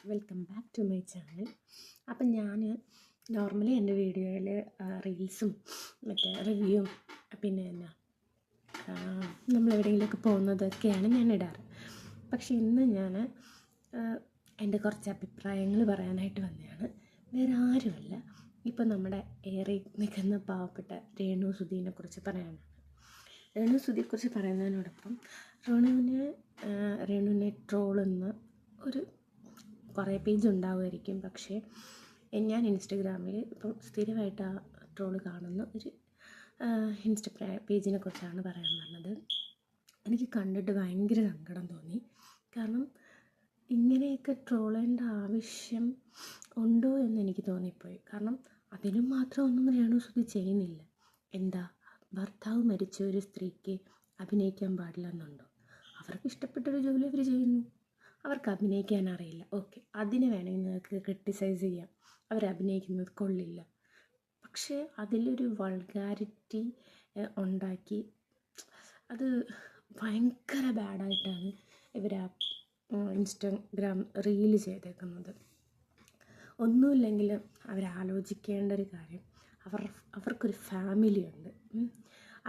Welcome back to my channel. അപ്പം ഞാൻ normally എൻ്റെ വീഡിയോയിൽ റീൽസും മറ്റേ റിവ്യൂവും പിന്നെ എന്നാ നമ്മളെവിടെയെങ്കിലുമൊക്കെ പോകുന്നതൊക്കെയാണ് ഞാൻ ഇടാറ്. പക്ഷേ ഇന്ന് ഞാൻ എൻ്റെ കുറച്ച് അഭിപ്രായങ്ങൾ പറയാനായിട്ട് വന്നതാണ്. വേറെ ആരുമല്ല, ഇപ്പം നമ്മുടെ ഏറി നിൽക്കുന്ന പാവപ്പെട്ട രേണു സുധീനെ കുറിച്ച് പറയാനാണ്. രേണു സുധിയെക്കുറിച്ച് പറയുന്നതിനോടൊപ്പം രേണുവിനെ ട്രോളുന്ന ഒരു കുറേ പേജ് ഉണ്ടാവുമായിരിക്കും. പക്ഷേ ഞാൻ ഇൻസ്റ്റഗ്രാമിൽ ഇപ്പം സ്ഥിരമായിട്ട് ആ ട്രോള് കാണുന്ന ഒരു പേജിനെ കുറിച്ചാണ് പറയാൻ പറഞ്ഞത്. എനിക്ക് കണ്ടിട്ട് ഭയങ്കര സങ്കടം തോന്നി. കാരണം ഇങ്ങനെയൊക്കെ ട്രോൾ ചെയ്യേണ്ട ആവശ്യം ഉണ്ടോ എന്ന് എനിക്ക് തോന്നിപ്പോയി. കാരണം അതിനും മാത്രം ഒന്നും രേണു സുധി ചെയ്യുന്നില്ല. എന്താ, ഭർത്താവ് മരിച്ച ഒരു സ്ത്രീക്ക് അഭിനയിക്കാൻ പാടില്ലെന്നുണ്ടോ? അവർക്ക് ഇഷ്ടപ്പെട്ടൊരു ജോലി അവർ ചെയ്യുന്നു. അവർക്ക് അഭിനയിക്കാൻ അറിയില്ല, ഓക്കെ, അതിന് വേണമെങ്കിൽ നിങ്ങൾക്ക് ക്രിട്ടിസൈസ് ചെയ്യാം, അവരഭിനയിക്കുന്നത് കൊള്ളില്ല. പക്ഷേ അതിലൊരു വൾഗാരിറ്റി ഉണ്ടാക്കി അത് ഭയങ്കര ബാഡായിട്ടാണ് ഇവർ ആ ഇൻസ്റ്റഗ്രാം റീല് ചെയ്തേക്കുന്നത്. ഒന്നുമില്ലെങ്കിൽ അവരാലോചിക്കേണ്ട ഒരു കാര്യം, അവർക്കൊരു ഫാമിലിയുണ്ട്,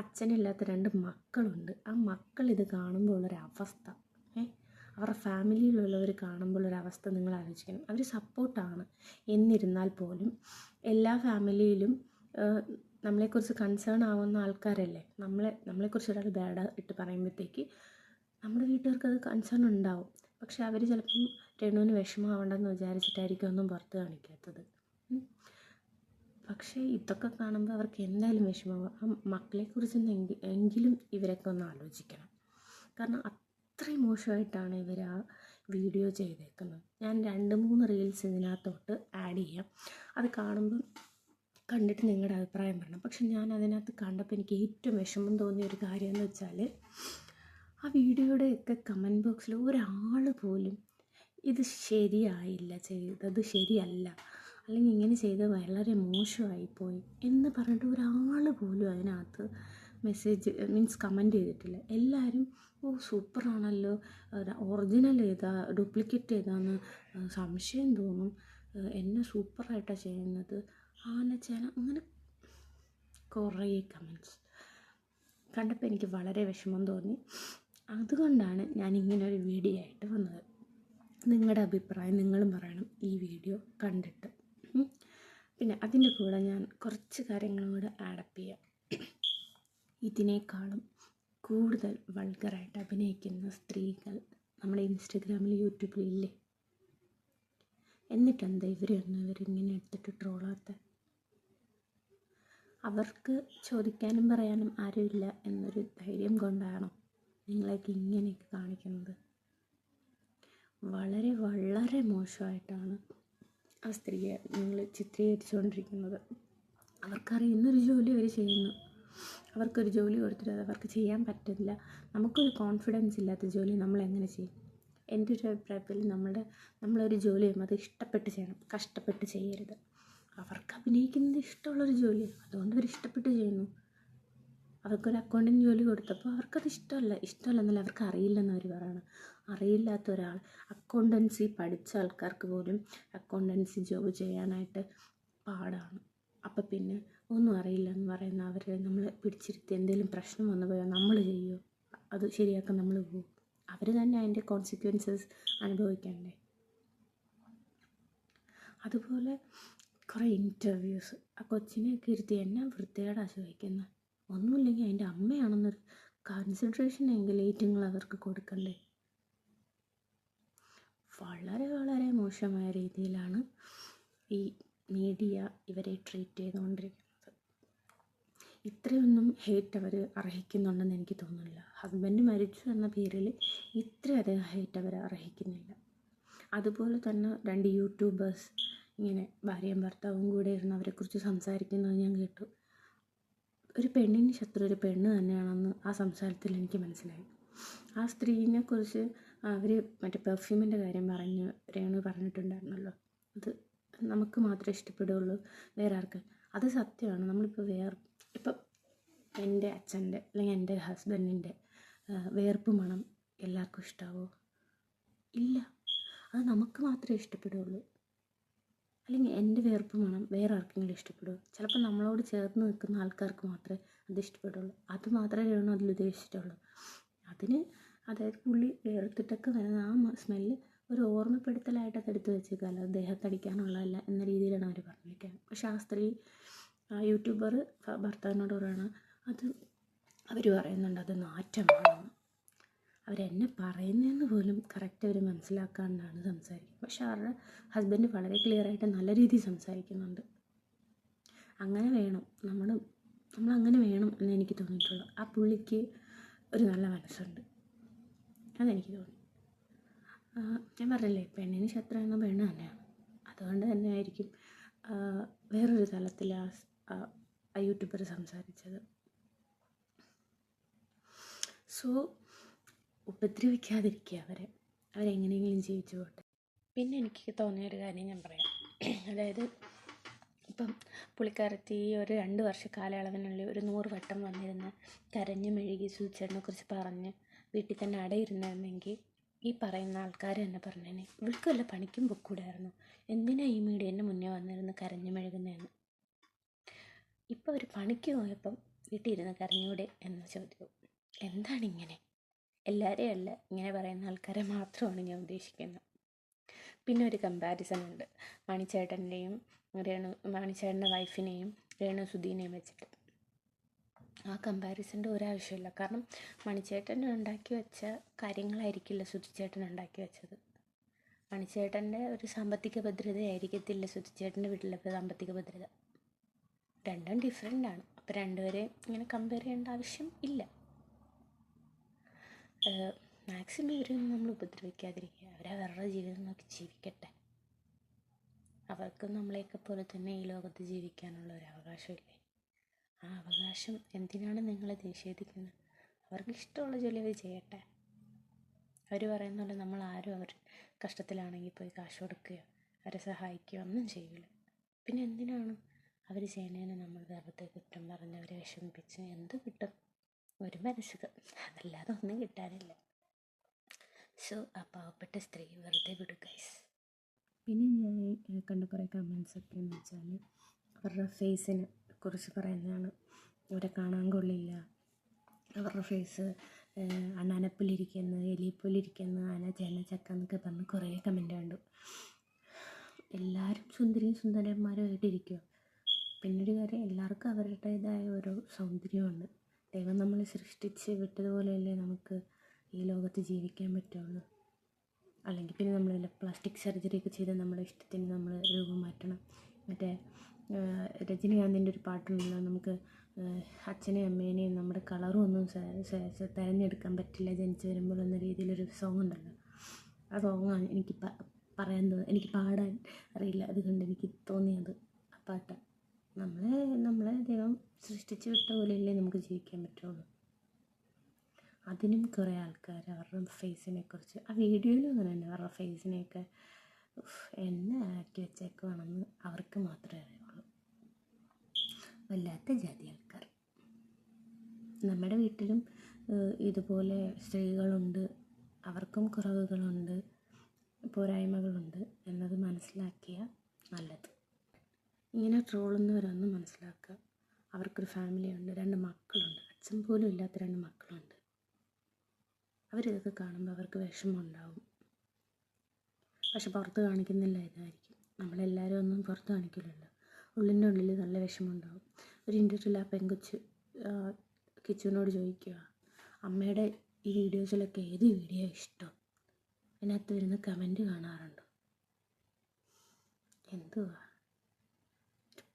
അച്ഛനില്ലാത്ത 2 മക്കളുണ്ട്. ആ മക്കൾ ഇത് കാണുമ്പോൾ ഉള്ളൊരവസ്ഥ, അവരുടെ ഫാമിലിയിലുള്ളവർ കാണുമ്പോൾ ഒരവസ്ഥ നിങ്ങൾ ആലോചിക്കണം. അവർ സപ്പോർട്ടാണ്, എന്നിരുന്നാൽ പോലും എല്ലാ ഫാമിലിയിലും നമ്മളെക്കുറിച്ച് കൺസേൺ ആവുന്ന ആൾക്കാരല്ലേ. നമ്മളെക്കുറിച്ച് ഒരാൾ ബാഡ് ഇട്ട് പറയുമ്പോഴത്തേക്ക് നമ്മുടെ വീട്ടുകാർക്ക് അത് കൺസേൺ ഉണ്ടാവും. പക്ഷെ അവർ ചിലപ്പം രേണുവിന് വിഷമമാവണ്ടെന്ന് വിചാരിച്ചിട്ടായിരിക്കും ഒന്നും പുറത്ത് കാണിക്കാത്തത്. പക്ഷേ ഇതൊക്കെ കാണുമ്പോൾ അവർക്ക് എന്തായാലും വിഷമമാവും. ആ മക്കളെക്കുറിച്ച് എങ്കിലും ഇവരൊക്കെ ഒന്ന് ആലോചിക്കണം. കാരണം അത്രയും മോശമായിട്ടാണ് ഇവർ ആ വീഡിയോ ചെയ്തേക്കുന്നത്. ഞാൻ 2-3 റീൽസ് ഇതിനകത്തോട്ട് ആഡ് ചെയ്യാം. അത് കണ്ടിട്ട് നിങ്ങളുടെ അഭിപ്രായം പറയണം. പക്ഷെ ഞാൻ അതിനകത്ത് കണ്ടപ്പോൾ എനിക്ക് ഏറ്റവും വിഷമം തോന്നിയ ഒരു കാര്യം എന്ന് വെച്ചാൽ, ആ വീഡിയോയുടെയൊക്കെ കമൻറ്റ് ബോക്സിൽ ഒരാൾ പോലും ഇത് ശരിയായില്ല, ചെയ്തത് ശരിയല്ല, അല്ലെങ്കിൽ ഇങ്ങനെ ചെയ്തത് വളരെ മോശമായിപ്പോയി എന്ന് പറഞ്ഞിട്ട് ഒരാൾ പോലും അതിനകത്ത് കമൻറ്റ് ചെയ്തിട്ടില്ല. എല്ലാവരും സൂപ്പറാണല്ലോ, ഒറിജിനൽ ഏതാ ഡ്യൂപ്ലിക്കേറ്റ് ഏതാന്ന് സംശയം തോന്നും, എന്നെ സൂപ്പറായിട്ടാണ് ചെയ്യുന്നത്, ആനച്ചേന, അങ്ങനെ കുറേ കമൻറ്റ്സ് കണ്ടപ്പോൾ എനിക്ക് വളരെ വിഷമം തോന്നി. അതുകൊണ്ടാണ് ഞാൻ ഇങ്ങനൊരു വീഡിയോ ആയിട്ട് വന്നത്. നിങ്ങളുടെ അഭിപ്രായം നിങ്ങളും പറയണം ഈ വീഡിയോ കണ്ടിട്ട്. പിന്നെ അതിൻ്റെ കൂടെ ഞാൻ കുറച്ച് കാര്യങ്ങളും കൂടെ ആഡപ്പ് ചെയ്യാം. ഇതിനേക്കാളും കൂടുതൽ വൾഗറായിട്ട് അഭിനയിക്കുന്ന സ്ത്രീകൾ നമ്മുടെ ഇൻസ്റ്റഗ്രാമിൽ യൂട്യൂബിലില്ലേ? എന്നിട്ടെന്താ ഇവരിങ്ങനെ എടുത്തിട്ട് ട്രോളാത്ത? അവർക്ക് ചോദിക്കാനും പറയാനും ആരുമില്ല എന്നൊരു ധൈര്യം കൊണ്ടാണോ നിങ്ങളൊക്കെ ഇങ്ങനെയൊക്കെ കാണിക്കുന്നത്? വളരെ വളരെ മോശമായിട്ടാണ് ആ സ്ത്രീയെ നിങ്ങൾ ചിത്രീകരിച്ചുകൊണ്ടിരിക്കുന്നത്. അവർക്കറിയുന്നൊരു ജോലി അവർ ചെയ്യുന്നു. അവർക്കൊരു ജോലി കൊടുത്തിട്ട് അത് അവർക്ക് ചെയ്യാൻ പറ്റില്ല. നമുക്കൊരു കോൺഫിഡൻസ് ഇല്ലാത്ത ജോലി നമ്മളെങ്ങനെ ചെയ്യും? എൻ്റെ ഒരു അഭിപ്രായത്തിൽ നമ്മളൊരു ജോലി ചെയ്യുമ്പോൾ അത് ഇഷ്ടപ്പെട്ട് ചെയ്യണം, കഷ്ടപ്പെട്ട് ചെയ്യരുത്. അവർക്ക് അഭിനയിക്കുന്നത് ഇഷ്ടമുള്ളൊരു ജോലിയാണ്, അതുകൊണ്ട് അവർ ഇഷ്ടപ്പെട്ട് ചെയ്യുന്നു. അവർക്കൊരു അക്കൗണ്ടിങ് ജോലി കൊടുത്തപ്പോൾ അവർക്കത് ഇഷ്ടമല്ലെന്നല്ല, അവർക്ക് അറിയില്ലെന്ന് അവർ പറയണം. അറിയില്ലാത്ത ഒരാൾ, അക്കൗണ്ടൻസി പഠിച്ച ആൾക്കാർക്ക് പോലും അക്കൗണ്ടൻസി ജോബ് ചെയ്യാനായിട്ട് പാടാണ്. അപ്പം പിന്നെ ഒന്നും അറിയില്ല എന്ന് പറയുന്ന അവർ നമ്മൾ പിടിച്ചിരുത്തി എന്തെങ്കിലും പ്രശ്നം വന്നു പോയാൽ നമ്മൾ ചെയ്യുമോ? അത് ശരിയാക്കാൻ നമ്മൾ പോകും? അവർ തന്നെ അതിൻ്റെ കോൺസിക്വൻസസ് അനുഭവിക്കണ്ടേ? അതുപോലെ കുറേ ഇൻ്റർവ്യൂസ്, ആ കൊച്ചിനെയൊക്കെ ഇരുത്തി എന്നാ വൃത്തികേടാണ് ചോദിക്കുന്നത്. ഒന്നുമില്ലെങ്കിൽ അതിൻ്റെ അമ്മയാണെന്നൊരു കൺസിഡറേഷൻ എങ്കിലും ഏറ്റങ്ങൾ അവർക്ക് കൊടുക്കണ്ടേ? വളരെ വളരെ മോശമായ രീതിയിലാണ് ഈ മീഡിയ ഇവരെ ട്രീറ്റ് ചെയ്തുകൊണ്ടിരിക്കുന്നത്. ഇത്രയൊന്നും ഹേറ്റ് അവർ അർഹിക്കുന്നുണ്ടെന്ന് എനിക്ക് തോന്നുന്നില്ല. ഹസ്ബൻഡ് മരിച്ചു എന്ന പേരിൽ ഇത്രയധികം ഹേറ്റ് അവർ അർഹിക്കുന്നില്ല. അതുപോലെ തന്നെ 2 യൂട്യൂബേഴ്സ് ഇങ്ങനെ ഭാര്യയും ഭർത്താവും കൂടെ ഇരുന്ന് അവരെക്കുറിച്ച് സംസാരിക്കുന്നത് ഞാൻ കേട്ടു. ഒരു പെണ്ണിന് ശത്രു ഒരു പെണ്ണ് തന്നെയാണെന്ന് ആ സംസാരത്തിൽ എനിക്ക് മനസ്സിലായി. ആ സ്ത്രീനെക്കുറിച്ച് അവർ മറ്റേ പെർഫ്യൂമിൻ്റെ കാര്യം രേണു പറഞ്ഞിട്ടുണ്ടായിരുന്നല്ലോ, അത് നമുക്ക് മാത്രമേ ഇഷ്ടപ്പെടുകയുള്ളൂ, വേറെ ആർക്ക്? അത് സത്യമാണ്. ഇപ്പം എൻ്റെ അച്ഛൻ്റെ അല്ലെങ്കിൽ എൻ്റെ ഹസ്ബൻഡിൻ്റെ വേർപ്പ് മണം എല്ലാവർക്കും ഇഷ്ടാവോ? ഇല്ല. അത് നമുക്ക് മാത്രമേ ഇഷ്ടപ്പെടുകയുള്ളൂ. അല്ലെങ്കിൽ എൻ്റെ വേർപ്പ് മണം വേറെ ആർക്കെങ്കിലും ഇഷ്ടപ്പെടുമോ? ചിലപ്പോൾ നമ്മളോട് ചേർന്ന് നിൽക്കുന്ന ആൾക്കാർക്ക് മാത്രമേ അത് ഇഷ്ടപ്പെടുള്ളൂ. അത് മാത്രമേ രേണു അതിൽ ഉദ്ദേശിച്ചിട്ടുള്ളൂ. അതിന് അതായത് പുള്ളി വേർത്തിട്ടൊക്കെ വരുന്ന ആ സ്മെല്ല് ഒരു ഓർമ്മപ്പെടുത്തലായിട്ട് അതെടുത്ത് വെച്ചേക്കാമല്ലോ, അത് ദേഹത്തടിക്കാനുള്ളതല്ല എന്ന രീതിയിലാണ് അവർ പറഞ്ഞിരിക്കുന്നത്. പക്ഷേ ആ സ്ത്രീ യൂട്യൂബർ ഭർത്താവിനോട് പറയണ അത് അവർ പറയുന്നുണ്ട് അത് നാറ്റമാണെന്ന്. അവരെന്നെ പറയുന്നതെന്ന് പോലും കറക്റ്റ് അവർ മനസ്സിലാക്കാണ്ടാണ് സംസാരിക്കുന്നത്. പക്ഷെ അവരുടെ ഹസ്ബൻഡ് വളരെ ക്ലിയറായിട്ട് നല്ല രീതിയിൽ സംസാരിക്കുന്നുണ്ട്. അങ്ങനെ വേണം നമ്മളങ്ങനെ വേണം എന്ന് എനിക്ക് തോന്നിയിട്ടുള്ളൂ. ആ പുള്ളിക്ക് ഒരു നല്ല മനസ്സുണ്ട്, അതെനിക്ക് തോന്നി. ഞാൻ പറഞ്ഞില്ലേ, പെണ്ണിന് ശത്രു എന്ന പെണ്ണ് തന്നെയാണ്. അതുകൊണ്ട് തന്നെ ആയിരിക്കും വേറൊരു തലത്തിൽ ആ യൂട്യൂബർ സംസാരിച്ചത്. സോ ഉപദ്രവിക്കാതിരിക്കുക അവരെങ്ങനെയെങ്കിലും ജീവിച്ചു പോട്ടെ. പിന്നെ എനിക്ക് തോന്നിയൊരു കാര്യം ഞാൻ പറയാം. അതായത് ഇപ്പം പുള്ളിക്കാരത്തി ഒരു 2 വർഷ കാലയളവിനുള്ളിൽ ഒരു 100 വട്ടം വന്നിരുന്ന് കരഞ്ഞ് മെഴുകി സൂചിച്ചേട്ടനെക്കുറിച്ച് പറഞ്ഞ് വീട്ടിൽ തന്നെ അടയിരുന്നിരുന്നെങ്കിൽ ഈ പറയുന്ന ആൾക്കാർ തന്നെ പറഞ്ഞേനെ ഇവൾക്ക് വല്ല പണിക്കും പൊക്കൂടായിരുന്നു, എന്തിനാ ഈ മീഡിയൻ്റെ മുന്നേ വന്നിരുന്ന് കരഞ്ഞ് മെഴുകുന്നതെന്ന്. ഇപ്പോൾ ഒരു പണിക്ക് പോയപ്പം വീട്ടിൽ ഇരുന്ന് കരഞ്ഞൂടെ എന്ന ചോദ്യവും. എന്താണിങ്ങനെ? എല്ലാവരെയും അല്ല, ഇങ്ങനെ പറയുന്ന ആൾക്കാരെ മാത്രമാണ് ഞാൻ ഉദ്ദേശിക്കുന്നത്. പിന്നെ ഒരു കമ്പാരിസൺ ഉണ്ട് മണിച്ചേട്ടൻ്റെയും മണിച്ചേട്ടൻ്റെ വൈഫിനെയും രേണുസുധീനെയും വെച്ചിട്ട്. ആ കമ്പാരിസൻ്റെ ഒരാവശ്യമില്ല. കാരണം മണിച്ചേട്ടൻ ഉണ്ടാക്കി വെച്ച കാര്യങ്ങളായിരിക്കില്ല സുധിച്ചേട്ടൻ ഉണ്ടാക്കി വെച്ചത്. മണിച്ചേട്ടൻ്റെ ഒരു സാമ്പത്തിക ഭദ്രതയായിരിക്കത്തില്ല സുധിച്ചേട്ടൻ്റെ വീട്ടിലെ സാമ്പത്തിക ഭദ്രത. രണ്ടും ഡിഫറെൻ്റാണ്. അപ്പോൾ രണ്ടുപേരെയും ഇങ്ങനെ കമ്പയർ ചെയ്യേണ്ട ആവശ്യം ഇല്ല. മാക്സിമം ഇവരൊന്നും നമ്മൾ ഉപദ്രവിക്കാതിരിക്കുക. അവരവരുടെ ജീവിതം നോക്കി ജീവിക്കട്ടെ. അവർക്കും നമ്മളെയൊക്കെ പോലെ തന്നെ ഈ ലോകത്ത് ജീവിക്കാനുള്ള ഒരു അവകാശമില്ലേ? ആ അവകാശം എന്തിനാണ് നിങ്ങൾ നിഷേധിക്കുന്നത്? അവർക്ക് ഇഷ്ടമുള്ള ജോലി അവർ ചെയ്യട്ടെ. അവർ പറയുന്ന പോലെ നമ്മൾ ആരും അവർ കഷ്ടത്തിലാണെങ്കിൽ പോയി കാശ് കൊടുക്കുകയോ അവരെ സഹായിക്കുകയോ ഒന്നും ചെയ്യില്ല. പിന്നെ എന്തിനാണ് അവർ ചെയ്യുന്നതിന് നമ്മൾ വെറുതെ കുറ്റം പറഞ്ഞ് അവരെ വിഷമിപ്പിച്ച് എന്ത് കിട്ടും? ഒരു മനസ്സുഖം, അതല്ലാതെ ഒന്നും കിട്ടാനില്ല. സോ ആ പാവപ്പെട്ട സ്ത്രീ വെറുതെ വിടുക ഗൈസ്. പിന്നെ ഞാൻ കണ്ട കുറേ കമൻസൊക്കെ എന്ന് വെച്ചാൽ അവരുടെ ഫേസിനെ കുറിച്ച് പറയുന്നതാണ്. അവരെ കാണാൻ കൊള്ളില്ല, അവരുടെ ഫേസ് അണ്ണാനപ്പുലിരിക്കുന്നു, എലിപ്പുലിരിക്കുന്നു, ചേനച്ചക്ക എന്നൊക്കെ പറഞ്ഞ് കുറേ കമൻറ്റ് കണ്ടു. എല്ലാവരും സുന്ദരിയും സുന്ദരന്മാരുമായിട്ടിരിക്കുക. പിന്നൊരു കാര്യം, എല്ലാവർക്കും അവരുടേതായ ഓരോ സൗന്ദര്യമുണ്ട്. ദൈവം നമ്മളെ സൃഷ്ടിച്ച് വിട്ടതുപോലെയല്ലേ നമുക്ക് ഈ ലോകത്ത് ജീവിക്കാൻ പറ്റുള്ളൂ. അല്ലെങ്കിൽ പിന്നെ നമ്മൾ പ്ലാസ്റ്റിക് സർജറിയൊക്കെ ചെയ്ത് നമ്മുടെ ഇഷ്ടത്തിന് നമ്മൾ രൂപം മാറ്റണം. മറ്റേ രജനികാന്തിൻ്റെ ഒരു പാട്ടുണ്ടല്ലോ, നമുക്ക് അച്ഛനെയും അമ്മേനെയും നമ്മുടെ കളറും ഒന്നും തിരഞ്ഞെടുക്കാൻ പറ്റില്ല ജനിച്ചു വരുമ്പോൾ എന്ന രീതിയിലൊരു സോങ് ഉണ്ടല്ലോ. ആ സോങ്ങാണ് എനിക്ക് എനിക്ക് പാടാൻ അറിയില്ല, അതുകൊണ്ട് എനിക്ക് തോന്നിയത് ആ പാട്ടാണ്. നമ്മളെ ദൈവം സൃഷ്ടിച്ച് വിട്ട പോലെയല്ലേ നമുക്ക് ജീവിക്കാൻ പറ്റുള്ളൂ. അതിനും കുറേ ആൾക്കാർ അവരുടെ ഫേസിനെ കുറിച്ച് ആ വീഡിയോയിലും അങ്ങനെ തന്നെ അവരുടെ ഫേസിനെയൊക്കെ എന്നെ ആക്കി വെച്ചേക്കുവാണെന്ന് അവർക്ക് മാത്രമേ അറിയുള്ളൂ. വല്ലാത്ത ജാതി ആൾക്കാർ. നമ്മുടെ വീട്ടിലും ഇതുപോലെ സ്ത്രീകളുണ്ട്, അവർക്കും കുറവുകളുണ്ട്, പോരായ്മകളുണ്ട് എന്നത് മനസ്സിലാക്കിയാൽ നല്ലത്. ഇങ്ങനെ ട്രോളുന്നവരൊന്ന് മനസ്സിലാക്കുക. അവർക്കൊരു ഫാമിലിയുണ്ട്, 2 മക്കളുണ്ട്, അച്ഛൻ പോലും ഇല്ലാത്ത 2 മക്കളുണ്ട്. അവരിതൊക്കെ കാണുമ്പോൾ അവർക്ക് വിഷമമുണ്ടാവും. പക്ഷെ പുറത്ത് കാണിക്കുന്നില്ല, ഇതായിരിക്കും. നമ്മളെല്ലാവരും ഒന്നും പുറത്ത് കാണിക്കില്ലല്ലോ. ഉള്ളിൻ്റെ ഉള്ളിൽ നല്ല വിഷമമുണ്ടാവും. ഒരു ഇൻ്റർവ്യൂവിൽ ആ പെങ്കൊച്ച് കിച്ചുവിനോട് ചോദിക്കുക, അമ്മയുടെ ഈ വീഡിയോസിലൊക്കെ ഏത് വീഡിയോ ഇഷ്ടം? അതിനകത്ത് വരുന്ന കമൻറ്റ് കാണാറുണ്ടോ? എന്തുവാ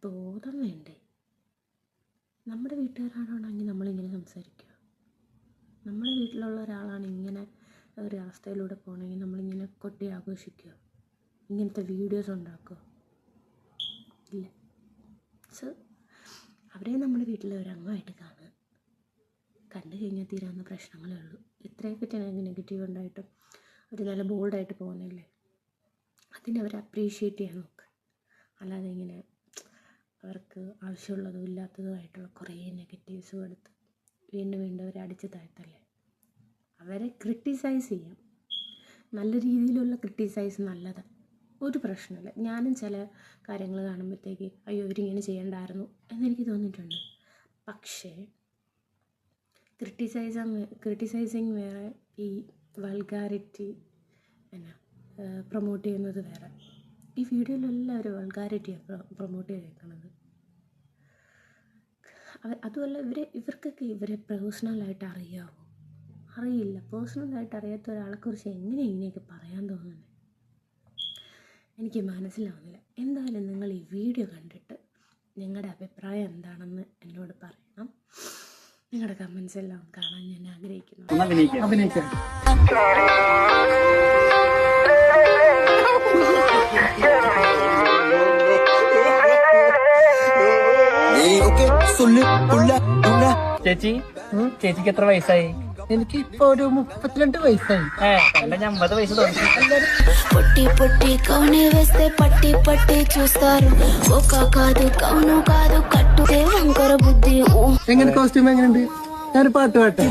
ബോധം വേണ്ടേ? നമ്മുടെ വീട്ടുകാരാണെങ്കിൽ നമ്മളിങ്ങനെ സംസാരിക്കുക. നമ്മുടെ വീട്ടിലുള്ള ഒരാളാണ് ഇങ്ങനെ ഒരു അവസ്ഥയിലൂടെ പോകണമെങ്കിൽ നമ്മളിങ്ങനെ കൊട്ടി ആഘോഷിക്കുക, ഇങ്ങനത്തെ വീഡിയോസ് ഉണ്ടാക്കുക? ഇല്ല. സോ അവരെ നമ്മുടെ വീട്ടിലെ ഒരു അംഗമായിട്ട് കാണുക. കണ്ടു കഴിഞ്ഞാൽ തീരാവുന്ന പ്രശ്നങ്ങളേ ഉള്ളൂ. ഇത്രയൊക്കെ നെഗറ്റീവ് ഉണ്ടായിട്ടും അവർ നല്ല ബോൾഡായിട്ട് പോകുന്നില്ലേ, അതിനെ അവർ അപ്രീഷിയേറ്റ് ചെയ്യാൻ നോക്കുക. അല്ലാതെ ഇങ്ങനെ അവർക്ക് ആവശ്യമുള്ളതും ഇല്ലാത്തതുമായിട്ടുള്ള കുറേ നെഗറ്റീവ്സും എടുത്ത് വീണ്ടും അവരെ അടിച്ച് താഴ്ത്തല്ലേ. അവരെ ക്രിട്ടിസൈസ് ചെയ്യാം, നല്ല രീതിയിലുള്ള ക്രിട്ടിസൈസ് നല്ലതാണ്, ഒരു പ്രശ്നമില്ല. ഞാനും ചില കാര്യങ്ങൾ കാണുമ്പോഴത്തേക്ക് അയ്യോ ഇവരിങ്ങനെ ചെയ്യണ്ടായിരുന്നു എന്നെനിക്ക് തോന്നിയിട്ടുണ്ട്. പക്ഷേ ക്രിട്ടിസൈസിങ് വേറെ, ഈ വൾഗാരിറ്റി പ്രൊമോട്ട് ചെയ്യുന്നത് വേറെ. ഈ വീഡിയോയിലെല്ലാവരും വൾഗാരിറ്റിയാണ് പ്രൊമോട്ട് ചെയ്തേക്കുന്നത്. അതുമല്ല ഇവർക്കൊക്കെ ഇവരെ പേഴ്സണലായിട്ട് അറിയാമോ? അറിയില്ല. പേഴ്സണലായിട്ട് അറിയാത്ത ഒരാളെക്കുറിച്ച് എങ്ങനെ ഇങ്ങനെയൊക്കെ പറയാൻ തോന്നുന്നത് എനിക്ക് മനസ്സിലാവുന്നില്ല. എന്തായാലും നിങ്ങൾ ഈ വീഡിയോ കണ്ടിട്ട് നിങ്ങളുടെ അഭിപ്രായം എന്താണെന്ന് എന്നോട് പറയണം. നിങ്ങളുടെ കമൻസ് എല്ലാം കാണാൻ ഞാൻ ആഗ്രഹിക്കുന്നു. ചേച്ചിക്ക് എത്ര വയസ്സായി? എനിക്ക് ഇപ്പൊ ഒരു 32 వయసాయి. എന്റെ 50 వయసు തോന്നി. పొట్టి పొట్టి కౌని వేస్తే పట్టి పట్టి చూస్తారు. ఒక కాదు కౌను కాదు కట్టుదే వంకర బుద్ధి. എങ്ങനെ കോസ്റ്റ്യൂം എങ്ങനെയുണ്ട്? ഞാൻ പാട്ട് പാട്ടെ.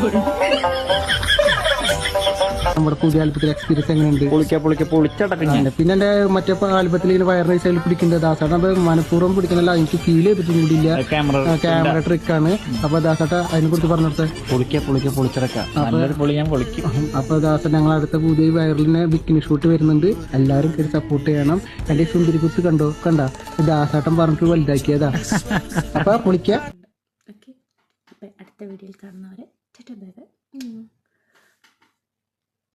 നമ്മുടെ പുതിയ ആൽബത്തിൽ എക്സ്പീരിയൻസ് എങ്ങനെയുണ്ട്? പൊളിച്ചടക്കം. പിന്നെ എന്റെ മറ്റേ ആൽബത്തിൽ ഇങ്ങനെ വയറിനെ സൈഡിൽ പിടിക്കുന്നത് ദാസാട്ട മനഃപൂർവ്വം പിടിക്കണല്ല, എനിക്ക് ഫീൽ ചെയ്തിട്ടും കൂടിയില്ല. ക്യാമറ ട്രിക്കാണ്. അപ്പൊ ദാസാട്ട അതിനെ കുറിച്ച് പറഞ്ഞിടത്തെ പൊളിച്ചടക്കാം. അപ്പൊ ദാസ ഞങ്ങൾ അടുത്ത പുതിയ വയറിലിനെ ബിക്കിനി ഷൂട്ട് വരുന്നുണ്ട്, എല്ലാവരും കയറി സപ്പോർട്ട് ചെയ്യണം. എന്റെ സുന്ദരി കുത്ത് കണ്ട ദാസാട്ടം പറഞ്ഞിട്ട് വലുതാക്കിയതാ. അപ്പൊ പൊളിക്ക. ഓക്കെ, അപ്പം അടുത്ത വീഡിയോയിൽ കാണുന്നവരെ ബൈ ബൈ.